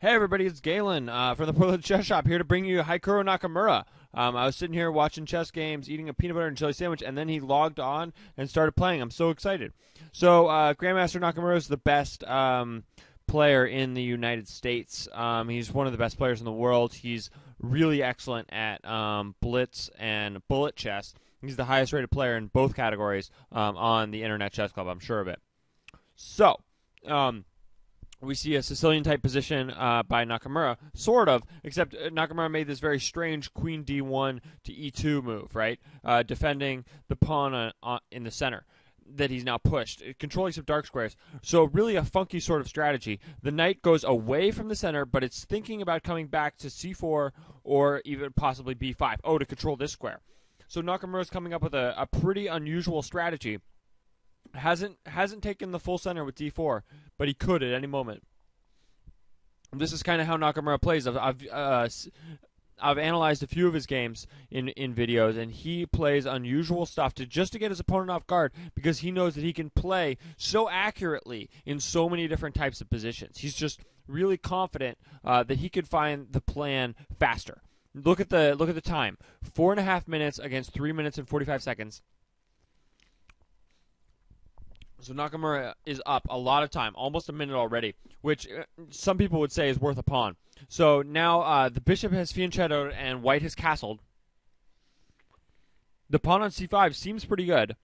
Hey everybody, it's Galen from the Portland Chess Shop here to bring you Hikaru Nakamura. I was sitting here watching chess games, eating a peanut butter and jelly sandwich, and then he logged on and started playing. I'm so excited. So Grandmaster Nakamura is the best player in the United States. He's one of the best players in the world. He's really excellent at Blitz and bullet chess. He's the highest rated player in both categories on the Internet Chess Club, I'm sure of it. So, we see a Sicilian-type position by Nakamura, sort of, except Nakamura made this very strange queen d1 to e2 move, right? Defending the pawn in the center that he's now pushed, controlling some dark squares. So really a funky sort of strategy. The knight goes away from the center, but it's thinking about coming back to c4 or even possibly b5. Oh, to control this square. So Nakamura's coming up with a pretty unusual strategy. Hasn't taken the full center with d4, but he could at any moment. This is kind of how Nakamura plays. I've analyzed a few of his games in videos, and he plays unusual stuff just to get his opponent off guard because he knows that he can play so accurately in so many different types of positions. He's just really confident that he could find the plan faster. Look at the time: 4.5 minutes against 3 minutes and 45 seconds. So Nakamura is up a lot of time, almost a minute already, which some people would say is worth a pawn. So now the bishop has fianchettoed and white has castled. The pawn on c5 seems pretty good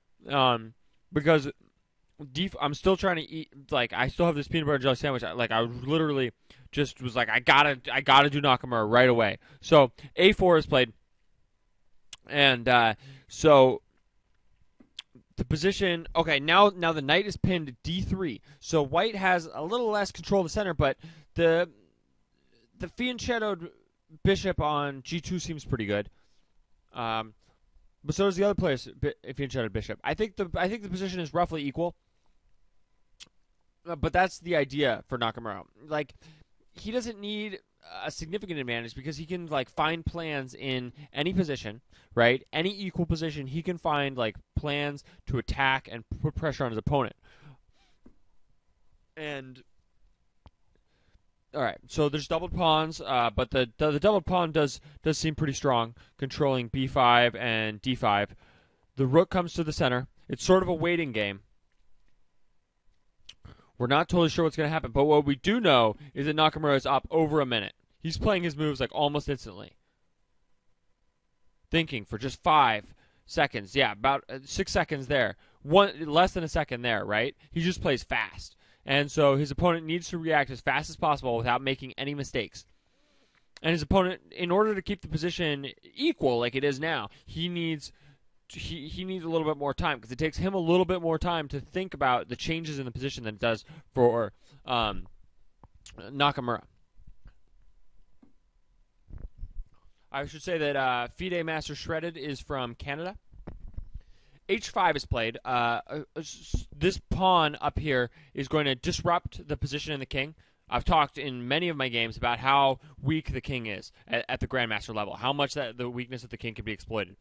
because I'm still trying to eat. Like, I still have this peanut butter and jelly sandwich. I literally just was like, I gotta do Nakamura right away. So a4 is played, and so. The position, okay, now the knight is pinned to d3. So white has a little less control of the center, but the fianchettoed bishop on g2 seems pretty good. But so does the other player's fianchettoed bishop. I think the position is roughly equal. But that's the idea for Nakamura. Like, he doesn't need a significant advantage because he can find plans in any position, right? Any equal position, he can find plans to attack and put pressure on his opponent. And all right, so there's doubled pawns, but the doubled pawn does seem pretty strong, controlling b5 and d5. The rook comes to the center. It's sort of a waiting game. We're not totally sure what's going to happen, but what we do know is that Nakamura is up over a minute. He's playing his moves almost instantly. Thinking for just 5 seconds. Yeah, about 6 seconds there. Less than a second there, right? He just plays fast. And so his opponent needs to react as fast as possible without making any mistakes. And his opponent, in order to keep the position equal like it is now, he needs a little bit more time because it takes him a little bit more time to think about the changes in the position than it does for Nakamura. I should say that FIDE Master Shredded is from Canada. H5 is played. This pawn up here is going to disrupt the position in the king. I've talked in many of my games about how weak the king is at the Grandmaster level, how much the weakness of the king can be exploited.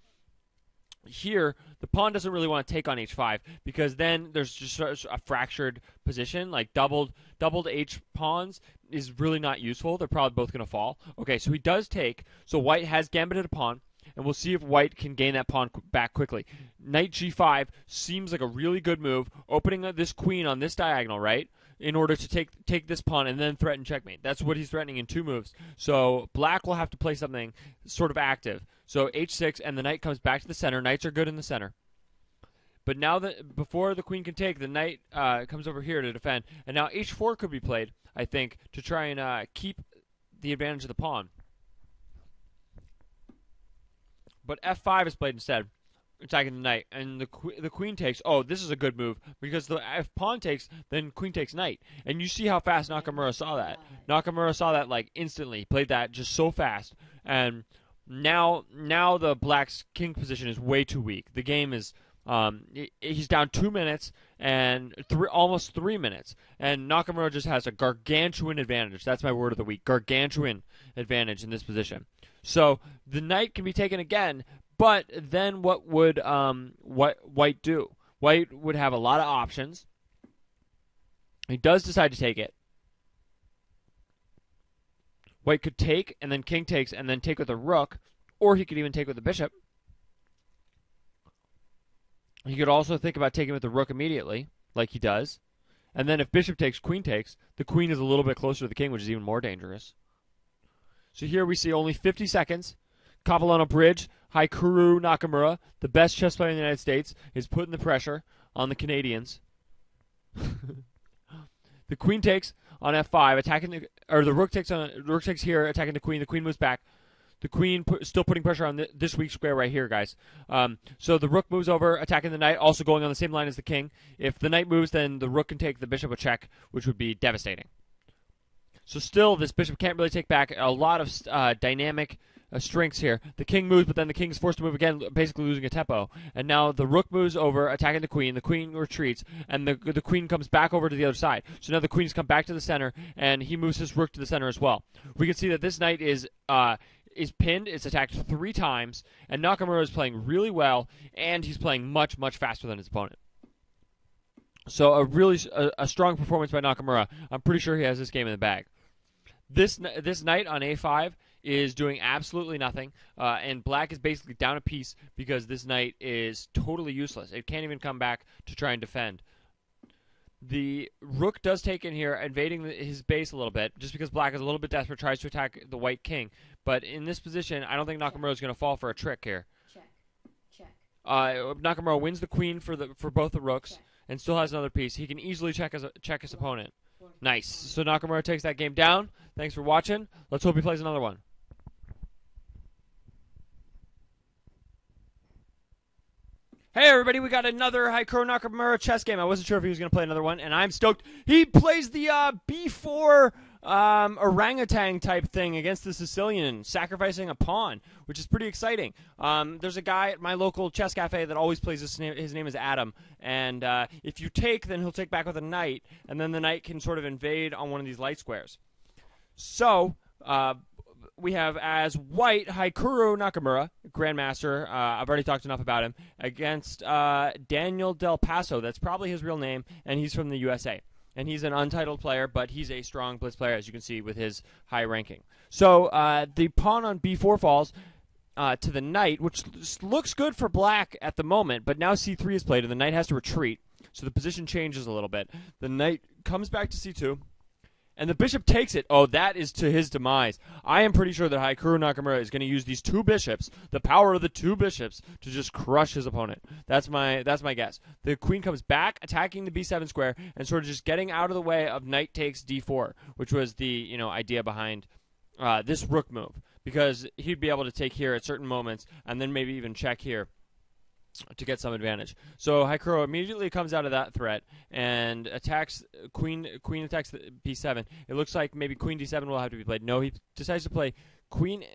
Here, the pawn doesn't really want to take on h5 because then there's just a fractured position. Like doubled h pawns is really not useful. They're probably both going to fall. Okay, so he does take. So white has gambited a pawn, and we'll see if white can gain that pawn back quickly. Knight g5 seems like a really good move, opening this queen on this diagonal, right? In order to take this pawn and then threaten checkmate. That's what he's threatening in 2 moves. So black will have to play something sort of active. So h6, and the knight comes back to the center. Knights are good in the center. But now before the queen can take, the knight comes over here to defend. And now h4 could be played, I think, to try and keep the advantage of the pawn. But f5 is played instead, attacking the knight, and the queen takes. Oh, this is a good move because if pawn takes, then queen takes knight, and you see how fast Nakamura saw that. Nakamura saw that instantly. He played that just so fast, and now the black's king position is way too weak. The game is he's down 2 minutes and almost 3 minutes, and Nakamura just has a gargantuan advantage. That's my word of the week: gargantuan advantage in this position. So the knight can be taken again. But then what would white do? White would have a lot of options. He does decide to take it. White could take, and then king takes, and then take with a rook, or he could even take with the bishop. He could also think about taking with the rook immediately, like he does. And then if bishop takes, queen takes, the queen is a little bit closer to the king, which is even more dangerous. So here we see only 50 seconds. Capilano Bridge, Hikaru Nakamura, the best chess player in the United States, is putting the pressure on the Canadians. The queen takes on f5, attacking the rook takes here, attacking the queen. The queen moves back. The queen still putting pressure on this weak square right here, guys. So the rook moves over, attacking the knight, also going on the same line as the king. If the knight moves, then the rook can take the bishop a check, which would be devastating. So still, this bishop can't really take back. A lot of dynamic strengths here. The king moves, but then the king is forced to move again, basically losing a tempo. And now the rook moves over, attacking the queen. The queen retreats, and the queen comes back over to the other side. So now the queen's come back to the center, and he moves his rook to the center as well. We can see that this knight is pinned. It's attacked 3 times, and Nakamura is playing really well, and he's playing much, much faster than his opponent. So a strong performance by Nakamura. I'm pretty sure he has this game in the bag. This knight on a5 is doing absolutely nothing, and black is basically down a piece because this knight is totally useless. It can't even come back to try and defend. The rook does take in here, invading his base a little bit, just because black is a little bit desperate, tries to attack the white king. But in this position, I don't think Nakamura is going to fall for a trick here. Check. Nakamura wins the queen for both the rooks, and still has another piece. He can easily check his opponent. Nice. So Nakamura takes that game down. Thanks for watching. Let's hope he plays another one. Hey everybody, we got another Hikaru Nakamura chess game. I wasn't sure if he was going to play another one, and I'm stoked. He plays the b4 orangutan type thing against the Sicilian, sacrificing a pawn, which is pretty exciting. There's a guy at my local chess cafe that always plays this. His name is Adam, and if you take, then he'll take back with a knight, and then the knight can sort of invade on one of these light squares. So, we have as white Hikaru Nakamura, Grandmaster. I've already talked enough about him, against Daniel Del Paso. That's probably his real name, and he's from the USA. And he's an untitled player, but he's a strong blitz player, as you can see with his high ranking. So the pawn on b4 falls to the knight, which looks good for black at the moment, but now c3 is played, and the knight has to retreat. So the position changes a little bit. The knight comes back to c2. And the bishop takes it. Oh, that is to his demise. I am pretty sure that Hikaru Nakamura is going to use these 2 bishops, the power of the 2 bishops, to just crush his opponent. That's my guess. The queen comes back, attacking the b7 square, and sort of just getting out of the way of knight takes d4, which was the idea behind this rook move, because he'd be able to take here at certain moments, and then maybe even check here to get some advantage. So Hikaru immediately comes out of that threat and attacks queen attacks the b7. It looks like maybe queen d7 will have to be played. No, he decides to play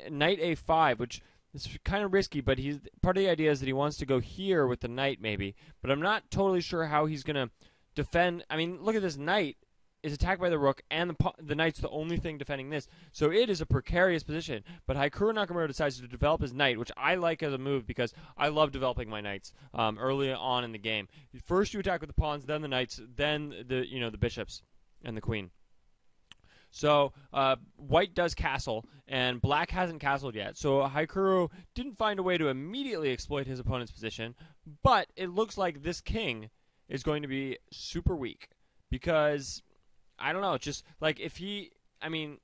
knight a5, which is kind of risky, but part of the idea is that he wants to go here with the knight maybe, but I'm not totally sure how he's going to defend. I mean, look at this knight is attacked by the rook, and the knight's the only thing defending this. So it is a precarious position. But Hikaru Nakamura decides to develop his knight, which I like as a move because I love developing my knights early on in the game. First you attack with the pawns, then the knights, then the bishops and the queen. So white does castle, and black hasn't castled yet. So Hikaru didn't find a way to immediately exploit his opponent's position, but it looks like this king is going to be super weak because I don't know, just like it's going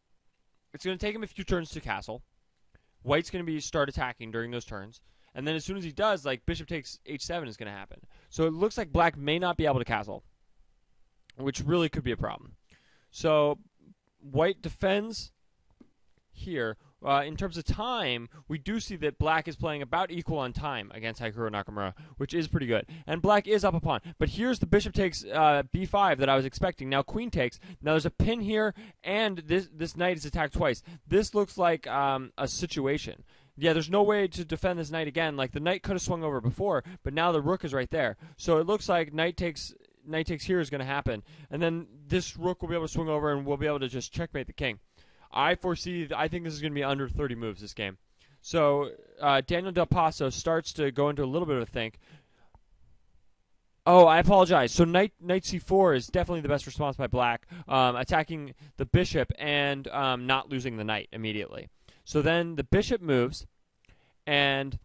to take him a few turns to castle. White's going to start attacking during those turns. And then as soon as he does, like bishop takes h7 is going to happen. So it looks like black may not be able to castle, which really could be a problem. So white defends here. In terms of time, we do see that black is playing about equal on time against Hikaru Nakamura, which is pretty good. And black is up a pawn. But here's the bishop takes b5 that I was expecting. Now queen takes. Now there's a pin here, and this knight is attacked twice. This looks like a situation. Yeah, there's no way to defend this knight again. Like, the knight could have swung over before, but now the rook is right there. So it looks like knight takes here is going to happen. And then this rook will be able to swing over, and we'll be able to just checkmate the king. I think this is going to be under 30 moves, this game. So Daniel Del Paso starts to go into a little bit of a think. Oh, I apologize. So knight c4 is definitely the best response by black, attacking the bishop and not losing the knight immediately. So then the bishop moves, and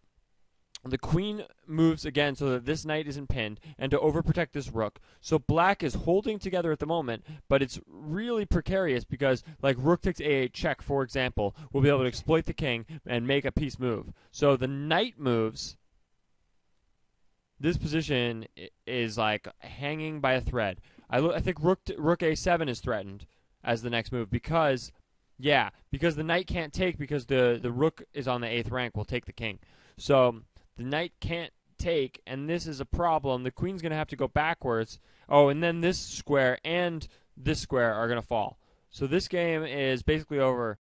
the queen moves again so that this knight isn't pinned, and to overprotect this rook. So black is holding together at the moment, but it's really precarious because, like, rook takes a8 check, for example, will be able to exploit the king and make a piece move. So the knight moves. This position is like hanging by a thread. I think rook a7 is threatened as the next move because the knight can't take because the rook is on the 8th rank, will take the king. So the knight can't take, and this is a problem. The queen's going to have to go backwards. Oh, and then this square and this square are going to fall. So this game is basically over.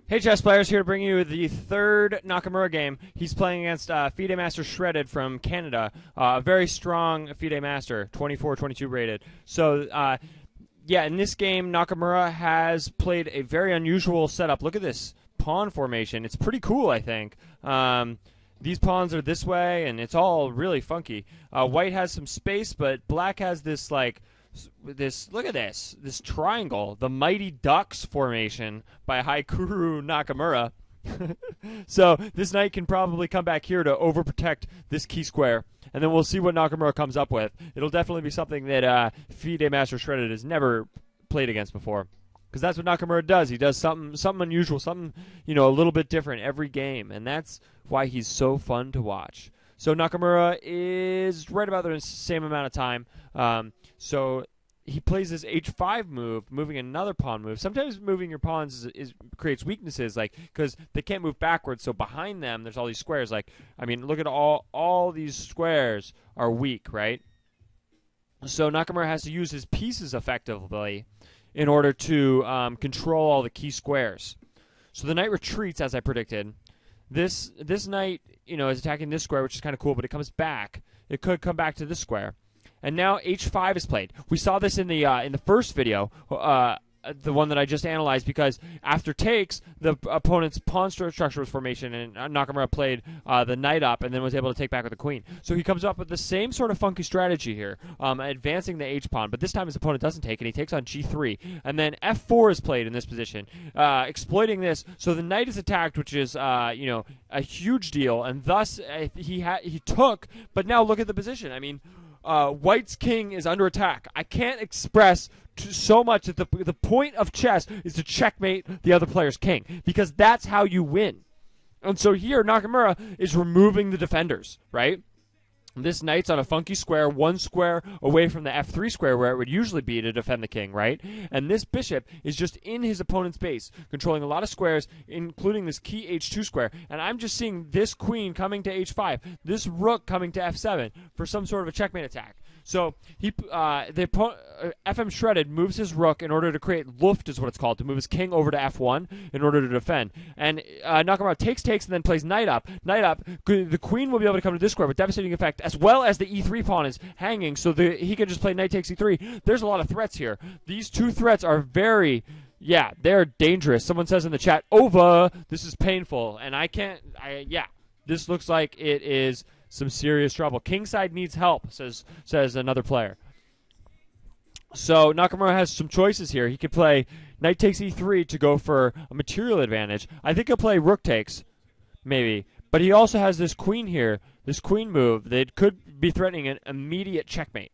Hey, chess players, here to bring you the third Nakamura game. He's playing against FIDE Master Shredded from Canada, a very strong FIDE Master, 24-22 rated. So, in this game, Nakamura has played a very unusual setup. Look at this pawn formation. It's pretty cool, I think. These pawns are this way, and it's all really funky. White has some space, but black has this, like, look at this triangle, the Mighty Ducks formation by Hikaru Nakamura. So this knight can probably come back here to overprotect this key square, and then we'll see what Nakamura comes up with. It'll definitely be something that FIDE Master Shredded has never played against before, because that's what Nakamura does. He does something unusual, something a little bit different every game, and that's why he's so fun to watch. So Nakamura is right about the same amount of time. So he plays this h5 move, moving another pawn move. Sometimes moving your pawns creates weaknesses, like because they can't move backwards. So behind them, there's all these squares. Like, I mean, look at all these squares are weak, right? So Nakamura has to use his pieces effectively in order to control all the key squares. So the knight retreats, as I predicted. This knight, is attacking this square, which is kind of cool, but it comes back. It could come back to this square. And now h5 is played. We saw this in the first video, the one that I just analyzed, because after takes, the opponent's pawn structure was formation, and Nakamura played the knight up and then was able to take back with the queen. So he comes up with the same sort of funky strategy here, advancing the h-pawn, but this time his opponent doesn't take, and he takes on g3. And then f4 is played in this position, exploiting this. So the knight is attacked, which is a huge deal, and thus he took, but now look at the position. I mean, White's king is under attack. I can't express so much that the point of chess is to checkmate the other player's king, because that's how you win. And so here Nakamura is removing the defenders, right? This knight's on a funky square, one square away from the f3 square where it would usually be to defend the king, right? And this bishop is just in his opponent's base, controlling a lot of squares, including this key h2 square. And I'm just seeing this queen coming to h5, this rook coming to f7 for some sort of a checkmate attack. So FM Shredded moves his rook in order to create Luft, is what it's called, to move his king over to f1 in order to defend. And Nakamura takes, and then plays knight up. Knight up. The queen will be able to come to this square with devastating effect, as well as the e3 pawn is hanging, so he can just play knight takes e3. There's a lot of threats here. These two threats are very... yeah, they're dangerous. Someone says in the chat, "Ova, this is painful," and this looks like it is some serious trouble. Kingside needs help, says another player. So Nakamura has some choices here. He could play knight takes e3 to go for a material advantage. I think he'll play rook takes, maybe. But he also has this queen here, this queen move that could be threatening an immediate checkmate.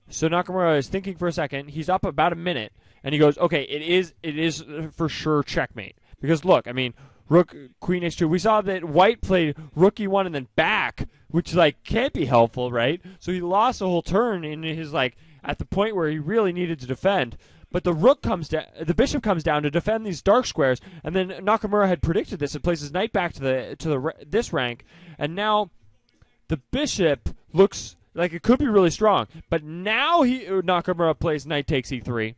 So Nakamura is thinking for a second. He's up about a minute, and he goes, okay, it is for sure checkmate. Because look, I mean, rook, queen h2. We saw that White played rook e1 and then back, which can't be helpful, right? So he lost a whole turn in his at the point where he really needed to defend. But the bishop comes down to defend these dark squares, and then Nakamura had predicted this and places knight back to this rank, and the bishop looks like it could be really strong. But now Nakamura plays knight takes e3.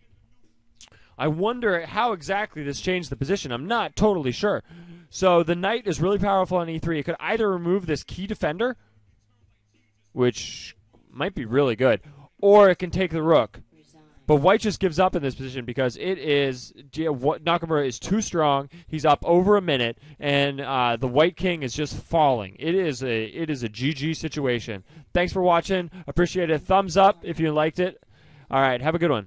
I wonder how exactly this changed the position. I'm not totally sure. So the knight is really powerful on e3. It could either remove this key defender, which might be really good, or it can take the rook. But white just gives up in this position because Nakamura is too strong. He's up over a minute, and the white king is just falling. It is a GG situation. Thanks for watching. Appreciate it. Thumbs up if you liked it. All right, have a good one.